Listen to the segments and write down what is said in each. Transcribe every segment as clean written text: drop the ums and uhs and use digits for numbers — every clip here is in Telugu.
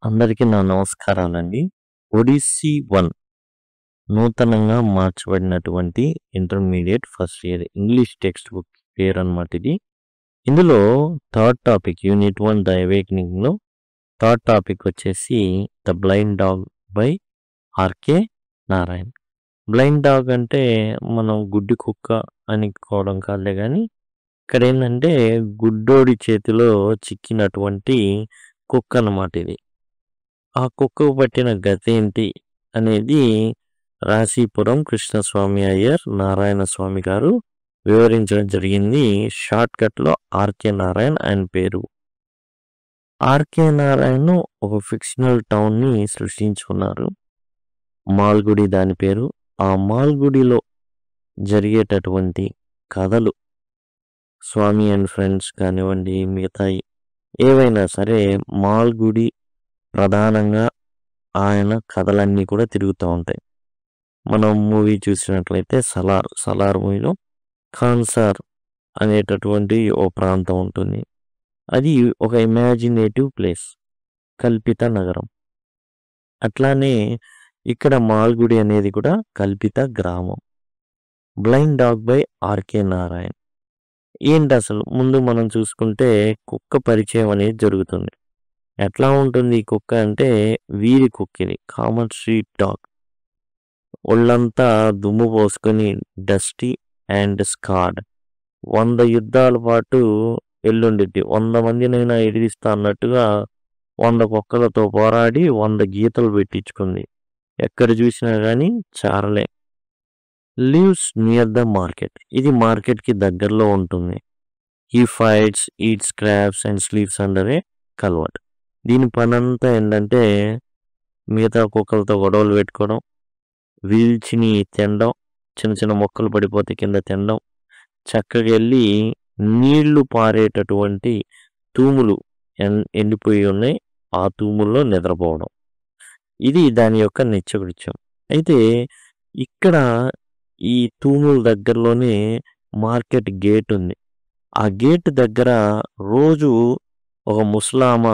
అందరికీ నా నమస్కారాలండి. 'ఒడిస్సీ 1' నూతనంగా మార్చబడినటువంటి intermediate first year English text book పేరనమాట ఇది. ఇందులో థర్డ్ టాపిక్ యూనిట్ 1 ద అవేకెనింగ్‌లో థర్డ్ టాపిక్ వచ్చేసి 'the blind dog' by R K Narayan. Blind dog అంటే మనం గుడ్డి కుక్క అనుకోవడం కాదులే గానీ, ఇక్కడేందంటే గుడ్డోడి చేతిలో చిక్కినటువంటి కుక్క అనమాట ఇది. ఆ కుక్కకు పట్టిన గతేంటి అనేది రాశీపురం కృష్ణస్వామి అయ్యర్ నారాయణ స్వామి గారు వివరించడం జరిగింది. షార్ట్ కట్లో ఆర్కే నారాయణ్ ఆయన పేరు. ఆర్కే నారాయణ్ ఒక ఫిక్షనల్ టౌన్ ని సృష్టించుకున్నారు. మాల్గుడి దాని పేరు. ఆ మాల్గుడిలో జరిగేటటువంటి కథలు స్వామి అండ్ ఫ్రెండ్స్ కానివ్వండి, మిగతా ఏవైనా సరే మాల్గుడి ప్రధానంగా ఆయన కథలన్నీ కూడా తిరుగుతూ ఉంటాయి. మనం మూవీ చూసినట్లయితే సలార్ మూవీలో ఖాన్సార్ అనేటటువంటి ఓ ప్రాంతం ఉంటుంది. అది ఒక ఇమాజినేటివ్ ప్లేస్, కల్పిత నగరం. అట్లానే ఇక్కడ మాల్గుడి అనేది కూడా కల్పిత గ్రామం. Blind dog by RK Narayan. ఏంటి అసలు ముందు మనం చూసుకుంటే కుక్క పరిచయం అనేది జరుగుతుంది. ఎట్లా ఉంటుంది ఈ కుక్క అంటే వీరి కుక్కిది, కామన్ స్ట్రీట్ డాగ్. ఒళ్ళంతా దుమ్ము పోసుకొని డస్టీ అండ్ స్కార్డ్. 100 యుద్ధాల పాటు ఎల్లుండిద్ది. 100 మందినైనా ఎదిరిస్తా అన్నట్టుగా 100 కుక్కలతో పోరాడి 100 గీతలు పెట్టించుకుంది. ఎక్కడ చూసినా కానీ చారలే. Lives near the market. ఇది మార్కెట్కి దగ్గరలో ఉంటుంది. ఈ fights, eats crabs and sleeps under a culvert. దీని పనంతా ఏంటంటే మిగతా కుక్కలతో గొడవలు పెట్టుకోవడం, వీల్చిని తినడం, చిన్న చిన్న మొక్కలు పడిపోతే కింద తినడం, చక్కగా వెళ్ళి నీళ్లు పారేటటువంటి తూములు ఎండిపోయి ఉన్నాయి, ఆ తూముల్లో నిద్రపోవడం. ఇది దాని యొక్క నిత్యకృత్యం. అయితే ఇక్కడ ఈ తూముల దగ్గరలోనే మార్కెట్ గేట్ ఉంది. ఆ గేట్ దగ్గర రోజు ఒక ముసలామ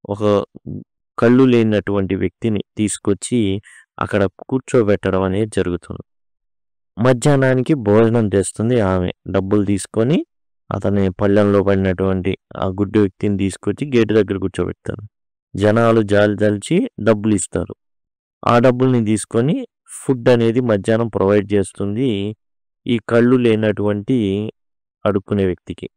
ఒక కళ్ళు లేనటువంటి వ్యక్తిని తీసుకొచ్చి అక్కడ కూర్చోబెట్టడం అనేది జరుగుతుంది. మధ్యాహ్నానికి భోజనం తెస్తుంది ఆమె. డబ్బులు తీసుకొని అతని పళ్ళెంలో పడినటువంటి ఆ గుడ్డి వ్యక్తిని తీసుకొచ్చి గేటు దగ్గర కూర్చోబెడతారు. జనాలు జాలి తలిచి డబ్బులు ఇస్తారు. ఆ డబ్బుల్ని తీసుకొని ఫుడ్ అనేది మధ్యాహ్నం ప్రొవైడ్ చేస్తుంది ఈ కళ్ళు లేనటువంటి అడుక్కునే వ్యక్తికి.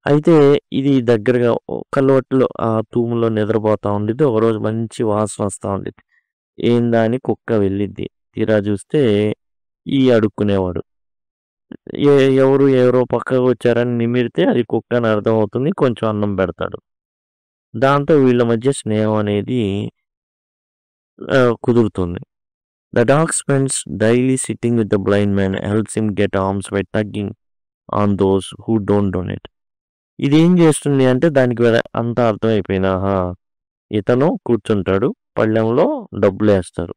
అయితే ఇది దగ్గరగా కల్వర్ట్లో ఆ తూములో నిద్రపోతూ ఉండిద్ది. ఒకరోజు మంచి వాసన వస్తూ ఉండిద్ది. ఏందా అని కుక్క వెళ్ళిద్ది. తీరా చూస్తే ఈ అడుక్కునేవాడు. ఎవరో పక్కకు వచ్చారని నిమిరితే అది కుక్క అని అర్థమవుతుంది. కొంచెం అన్నం పెడతాడు. దాంతో వీళ్ళ మధ్య స్నేహం అనేది కుదురుతుంది. The dog spends daily sitting with the blind man, helps him get alms by tugging on those who don't donate. ఇది ఏం చేస్తుంది అంటే దానికి అంతా అర్థమైపోయింది. ఆహా, ఇతను కూర్చుంటాడు, పళ్ళెంలో డబ్బులు వేస్తారు.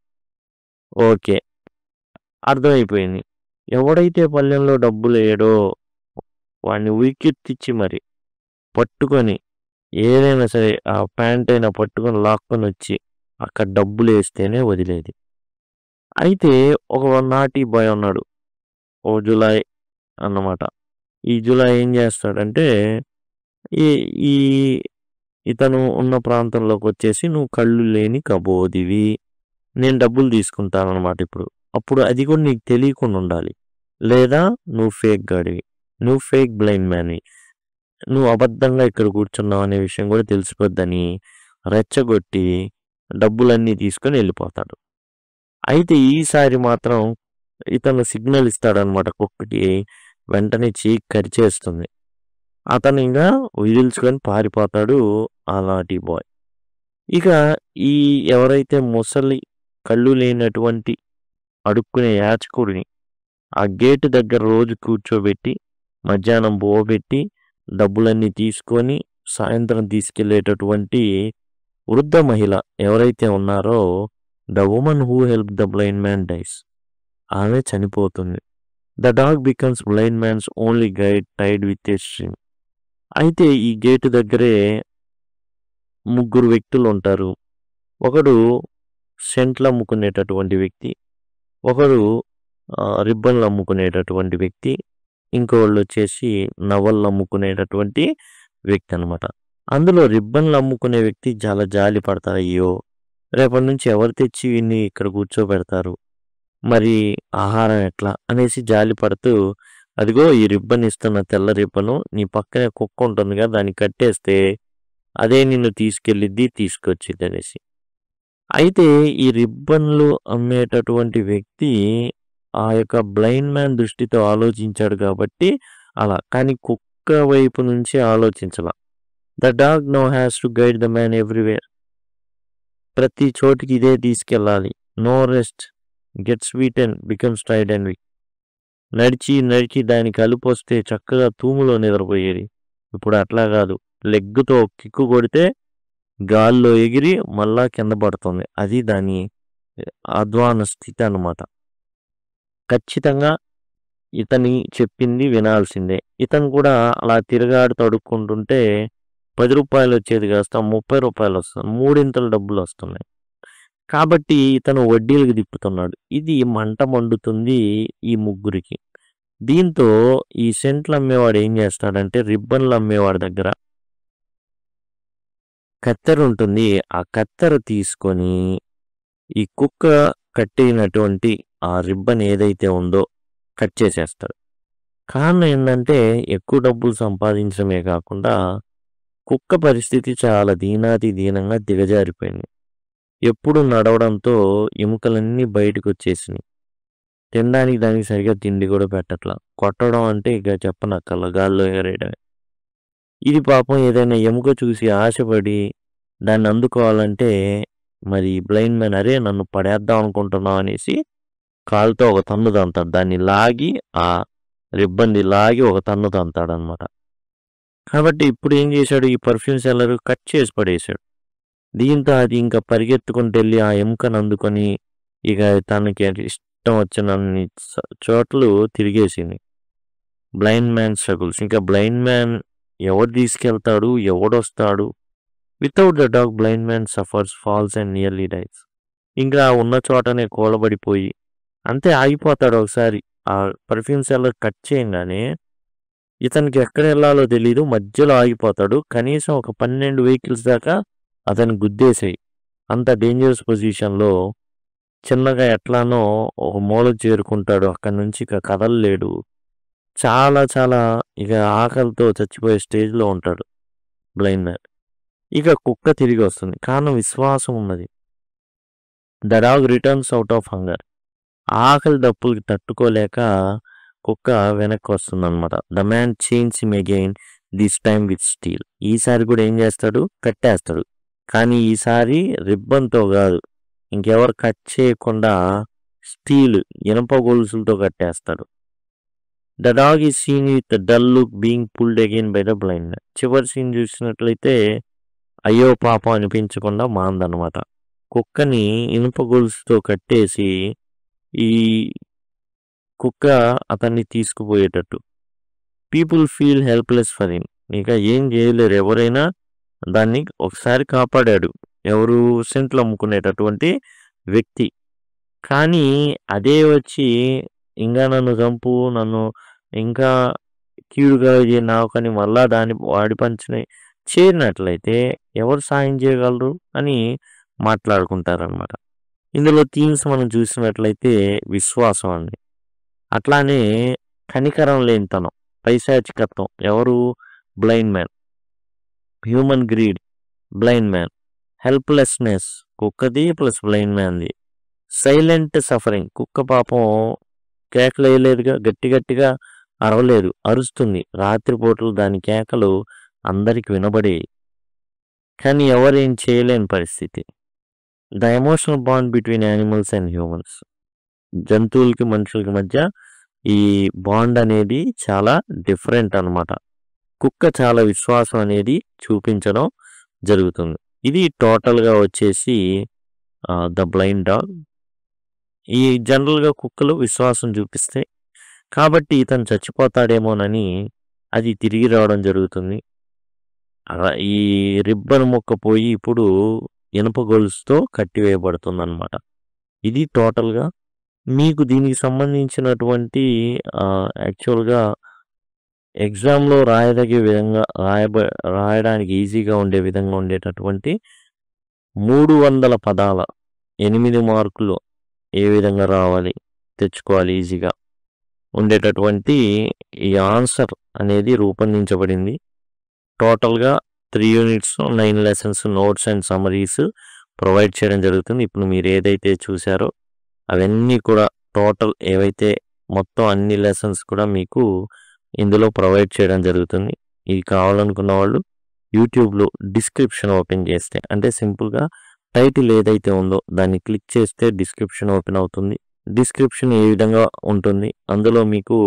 ఓకే, అర్థమైపోయింది. ఎవడైతే పళ్ళెంలో డబ్బులు వేయడో వాడిని ఉరికెత్తిచ్చి మరి పట్టుకొని ఏదైనా సరే ఆ ప్యాంట్ అయినా పట్టుకొని లాక్కొని వచ్చి అక్కడ డబ్బులు వేస్తేనే వదిలేది. అయితే ఒక నాటి బాయ్ ఉన్నాడు, ఓ జులై అన్నమాట. ఈ జులై ఏం చేస్తాడంటే ఈ ఈ ఇతను ఉన్న ప్రాంతంలోకి వచ్చేసి నువ్వు కళ్ళు లేని కబోదివి, నేను డబ్బులు తీసుకుంటానన్నమాట ఇప్పుడు. అప్పుడు అది కూడా నీకు తెలియకుండా ఉండాలి. లేదా నువ్వు ఫేక్ గాడివి, నువ్వు ఫేక్ బ్లైండ్ మ్యాన్వి, నువ్వు అబద్ధంగా ఇక్కడ కూర్చున్నావు అనే విషయం కూడా తెలిసిపోద్దని రెచ్చగొట్టి డబ్బులన్నీ తీసుకొని వెళ్ళిపోతాడు. అయితే ఈసారి మాత్రం ఇతను సిగ్నల్ ఇస్తాడనమాట కుక్కకి. వెంటనే చీక్ కరిచేస్తుంది. అతను ఇంకా విదిల్చుకొని పారిపోతాడు అలాంటి బాయ్. ఇక ఈ ఎవరైతే ముసలి కళ్ళు లేనటువంటి అడుక్కునే యాచకుడిని ఆ గేటు దగ్గర రోజు కూర్చోబెట్టి మధ్యాహ్నం బోబెట్టి డబ్బులన్నీ తీసుకొని సాయంత్రం తీసుకెళ్లేటటువంటి వృద్ధ మహిళ ఎవరైతే ఉన్నారో the woman who help the blind man dies, ఆమె చనిపోతుంది. The dog becomes blind man's only guide tied with a string. అయితే ఈ గేటు దగ్గరే ముగ్గురు వ్యక్తులు ఉంటారు. ఒకడు సెంట్లు అమ్ముకునేటటువంటి వ్యక్తి, ఒకడు రిబ్బన్లు అమ్ముకునేటటువంటి వ్యక్తి, ఇంకోళ్ళు వచ్చేసి నవళ్ళు అమ్ముకునేటటువంటి వ్యక్తి అనమాట. అందులో రిబ్బన్లు అమ్ముకునే వ్యక్తి చాలా జాలి పడతారు. అయ్యో, రేపటి నుంచి ఎవరు తెచ్చి వీడిని ఇక్కడ కూర్చోబెడతారు, మరి ఆహారం ఎట్లా అనేసి జాలి పడుతూ, అదిగో ఈ రిబ్బన్ ఇస్తున్న తెల్ల రిబ్బను, నీ పక్కనే కుక్క ఉంటుంది కదా, దాన్ని కట్టేస్తే అదే నిన్ను తీసుకెళ్ళిద్ది, తీసుకొచ్చిద్ది అనేసి. అయితే ఈ రిబ్బన్లు అమ్మేటటువంటి వ్యక్తి ఆ యొక్క బ్లైండ్ మ్యాన్ దృష్టితో ఆలోచించాడు కాబట్టి అలా. కానీ కుక్క వైపు నుంచి ఆలోచించాల. The dog no has to guide the man everywhere. ప్రతి చోటికి ఇదే తీసుకెళ్ళాలి. No rest, get sweet and becomes tired and weak. నడిచి నడిచి దానికి అలుపు వస్తే చక్కగా తూములో నిద్రపోయేది. ఇప్పుడు అట్లా కాదు, లెగ్గుతో కిక్కు కొడితే గాల్లో ఎగిరి మళ్ళా కింద పడుతుంది. అది దాని అధ్వాన స్థితి అన్నమాట. ఖచ్చితంగా ఇతని చెప్పింది వినాల్సిందే. ఇతను కూడా అలా తిరగాడుతూ అడుక్కుంటుంటే 10 రూపాయలు వచ్చేది కాస్త 30 రూపాయలు వస్తుంది. 3 డబ్బులు వస్తున్నాయి. కాబట్టి ఇతను వడ్డీలకు తిప్పుతున్నాడు. ఇది మంట మండుతుంది ఈ ముగ్గురికి. దీంతో ఈ సెంట్లు అమ్మేవాడు ఏం చేస్తాడంటే, రిబ్బన్లు అమ్మేవాడి దగ్గర కత్తెర ఉంటుంది. ఆ కత్తెర తీసుకొని ఈ కుక్క కట్టినటువంటి ఆ రిబ్బన్ ఏదైతే ఉందో కట్ చేసేస్తాడు. కారణం ఏంటంటే, ఎక్కువ డబ్బులు సంపాదించడమే కాకుండా కుక్క పరిస్థితి చాలా దీనాతి దీనంగా దిగజారిపోయింది. ఎప్పుడు నడవడంతో ఎముకలన్నీ బయటకు వచ్చేసినాయి. తినడానికి దానికి సరిగ్గా తిండి కూడా పెట్టట్లా. కొట్టడం అంటే ఇక చెప్పనక్కర్లా, గాల్లో ఎగరేయడమే. ఇది పాపం ఏదైనా ఎముక చూసి ఆశపడి దాన్ని అందుకోవాలంటే మరి బ్లైండ్ మ్యాన్, అరే నన్ను పడేద్దాం అనుకుంటున్నావు అనేసి కాలుతో ఒక తన్ను తంతాడు. దాన్ని లాగి ఆ రిబ్బన్ది లాగి ఒక తన్ను తంతాడనమాట. కాబట్టి ఇప్పుడు ఏం చేశాడు, ఈ పర్ఫ్యూమ్ సెల్లర్ కట్ చేసి పడేశాడు. దీంతో అది ఇంకా పరిగెత్తుకుంటూ వెళ్ళి ఆ ఎముకను అందుకొని ఇక తనకి ఇష్టం వచ్చినన్ని చోట్లు తిరిగేసింది. Blind man struggles. ఇంకా బ్లైండ్ మ్యాన్ ఎవరు తీసుకెళ్తాడు, ఎవడొస్తాడు? Without the dog blind man suffers, falls and nearly dies. ఇంకా ఉన్న చోటనే కూలబడిపోయి అంతే ఆగిపోతాడు. ఒకసారి ఆ పర్ఫ్యూమ్ సెల్లర్ కట్ చేయగానే ఇతనికి ఎక్కడ వెళ్ళాలో తెలీదు, మధ్యలో ఆగిపోతాడు. కనీసం ఒక 12 వెహికల్స్ దాకా అతను గుద్దేసాయి. అంత డేంజరస్ పొజిషన్లో చిన్నగా ఎట్లానో ఒక మూలకు చేరుకుంటాడు. అక్కడి నుంచి ఇక కదలలేడు. చాలా చాలా ఇక ఆకలితో చచ్చిపోయే స్టేజ్లో ఉంటాడు బ్లైండ్ మ్యాన్. ఇక కుక్క తిరిగి వస్తుంది. కారణం విశ్వాసం ఉన్నది. The dog returns out of hunger. ఆకలి దప్పులకి తట్టుకోలేక కుక్క వెనక్కి వస్తుంది అనమాట. The man change him again, this time with steel. ఈసారి కూడా ఏం చేస్తాడు, కట్టేస్తాడు. కానీ ఈసారి రిబ్బన్తో కాదు, ఇంకెవరు కట్ చేయకుండా స్టీల్, ఇనప గొలుసులతో కట్టేస్తాడు. The dog is seen with dull look being pulled again by the blind man. చివరి సీన్ చూసినట్లయితే అయ్యో పాపం అనిపించకుండా మాందనమాట. కుక్కని ఇనుప గొలుసుతో కట్టేసి ఈ కుక్క అతన్ని తీసుకుపోయేటట్టు. People feel helpless for him. ఇక ఏం చేయలేరు. ఎవరైనా దాన్ని ఒకసారి కాపాడాడు, ఎవరు, సెంట్లు అమ్ముకునేటటువంటి వ్యక్తి. కానీ అదే వచ్చి ఇంకా నన్ను చంపు, నన్ను ఇంకా కీడుగా నాకని మళ్ళా దాన్ని వాడి పంచిన చేరినట్లయితే ఎవరు సాయం చేయగలరు అని మాట్లాడుకుంటారనమాట. ఇందులో థీమ్స్ మనం చూసినట్లయితే విశ్వాసం అండి, అట్లానే కనికరం లేనితనం, పైశాచికత్వం, ఎవరు, blind man. Human greed, blind man. Helplessness, కుక్కది ప్లస్ బ్లైండ్ మ్యాన్ది. సైలెంట్ సఫరింగ్, కుక్క పాపం కేకలు వేయలేదుగా, గట్టి గట్టిగా అరవలేదు, అరుస్తుంది. రాత్రిపూటలు దాని కేకలు అందరికి వినబడేవి, కానీ ఎవరేం చేయలేని పరిస్థితి. The emotional bond between animals and humans. జంతువులకి మనుషులకి మధ్య ఈ బాండ్ అనేది చాలా డిఫరెంట్ అనమాట. కుక్క చాలా విశ్వాసం అనేది చూపించడం జరుగుతుంది. ఇది టోటల్గా వచ్చేసి ద బ్లైండ్ డాగ్. ఈ జనరల్గా కుక్కలు విశ్వాసం చూపిస్తాయి కాబట్టి ఇతను చచ్చిపోతాడేమోనని అది తిరిగి రావడం జరుగుతుంది. ఈ రిబ్బన్ ముక్క పోయి ఇప్పుడు ఇనుప గొలుసుతో కట్టివేయబడుతుందన్నమాట. ఇది టోటల్‌గా మీకు దీనికి సంబంధించినటువంటి యాక్చువల్‌గా ఎగ్జామ్‌లో రాయదగే విధంగా రాయడానికి ఈజీగా ఉండే విధంగా ఉండేటటువంటి 300 పదాల 8 మార్కులు ఏ విధంగా రావాలి, తెచ్చుకోవాలి ఈజీగా ఉండేటటువంటి ఈ ఆన్సర్ అనేది రూపొందించబడింది. టోటల్‌గా 3 units, 9 lessons, notes and summaries provide చేయడం జరుగుతుంది. ఇప్పుడు మీరు ఏదైతే చూసారో అవన్నీ కూడా టోటల్ ఏవైతే మొత్తం అన్ని లెసన్స్ కూడా మీకు ఇందులో ప్రొవైడ్ చేయడం జరుగుతుంది. ఇది కావాలనుకున్న వాళ్ళు యూట్యూబ్‌లో డిస్క్రిప్షన్ ఓపెన్ చేస్తే, అంటే సింపుల్‌గా టైటిల్ ఏదైతే ఉందో దాన్ని క్లిక్ చేస్తే డిస్క్రిప్షన్ ఓపెన్ అవుతుంది. డిస్క్రిప్షన్ ఏ విధంగా ఉంటుంది, అందులో మీకు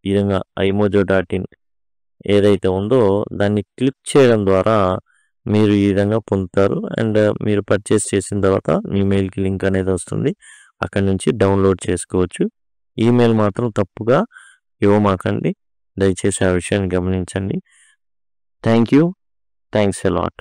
ఈ విధంగా imojo.in ఏదైతే ఉందో దాన్ని క్లిక్ చేయడం ద్వారా మీరు ఈ విధంగా పొందుతారు. అండ్ మీరు పర్చేస్ చేసిన తర్వాత మీ మెయిల్‌కి లింక్ అనేది వస్తుంది. అక్కడి నుంచి డౌన్లోడ్ చేసుకోవచ్చు. ఈమెయిల్ మాత్రం తప్పుగా ఇవ్వమాకండి. దయచేసి ఆ విషయాన్ని గమనించండి. Thank you. Thanks a lot.